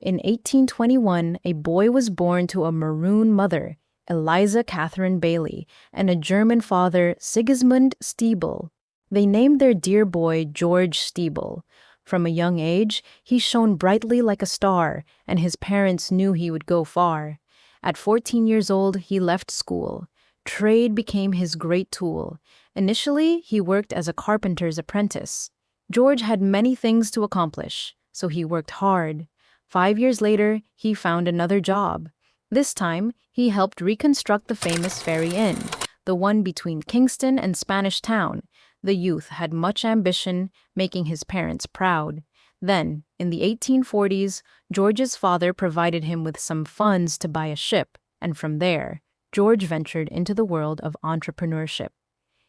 In 1821, a boy was born to a Maroon mother, Eliza Catherine Bailey, and a German father, Sigismund Stiebel. They named their dear boy George Stiebel. From a young age, he shone brightly like a star, and his parents knew he would go far. At 14 years old, he left school. Trade became his great tool. Initially, he worked as a carpenter's apprentice. George had many things to accomplish, so he worked hard. 5 years later, he found another job. This time, he helped reconstruct the famous Ferry Inn, the one between Kingston and Spanish Town. The youth had much ambition, making his parents proud. Then, in the 1840s, George's father provided him with some funds to buy a ship, and from there, George ventured into the world of entrepreneurship.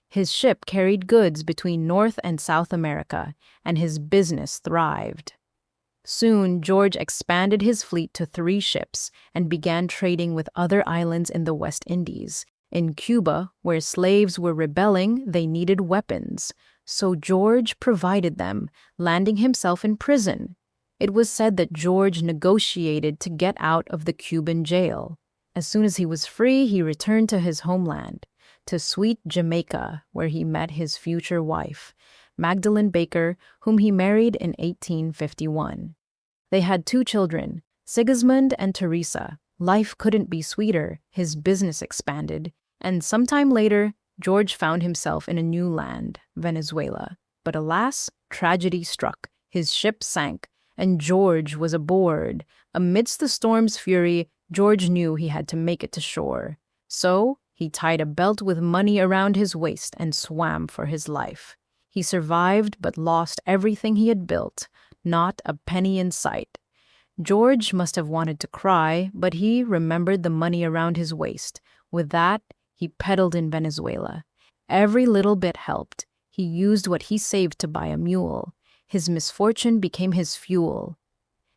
His ship carried goods between North and South America, and his business thrived. Soon, George expanded his fleet to 3 ships and began trading with other islands in the West Indies. In Cuba, where slaves were rebelling, they needed weapons, so George provided them, landing himself in prison. It was said that George negotiated to get out of the Cuban jail. As soon as he was free, he returned to his homeland, to sweet Jamaica, where he met his future wife, Magdalene Baker, whom he married in 1851. They had 2 children, Sigismund and Teresa. Life couldn't be sweeter, his business expanded, and sometime later, George found himself in a new land, Venezuela. But alas, tragedy struck. His ship sank, and George was aboard. Amidst the storm's fury, George knew he had to make it to shore. So, he tied a belt with money around his waist and swam for his life. He survived but lost everything he had built, not a penny in sight. George must have wanted to cry, but he remembered the money around his waist. With that, he peddled in Venezuela. Every little bit helped. He used what he saved to buy a mule. His misfortune became his fuel.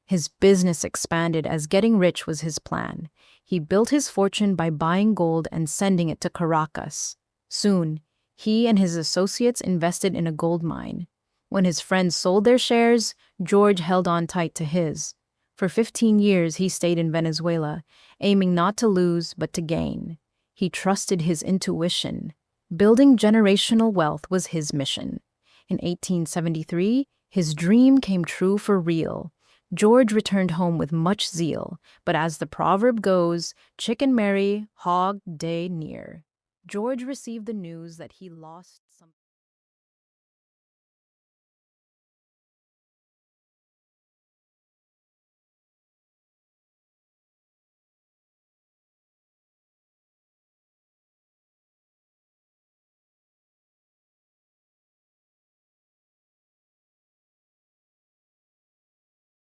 His business expanded as getting rich was his plan. He built his fortune by buying gold and sending it to Caracas. Soon, he and his associates invested in a gold mine. When his friends sold their shares, George held on tight to his. For 15 years, he stayed in Venezuela, aiming not to lose but to gain. He trusted his intuition. Building generational wealth was his mission. In 1873, his dream came true for real. George returned home with much zeal, but as the proverb goes, chicken merry, hog day near. George received the news that he lost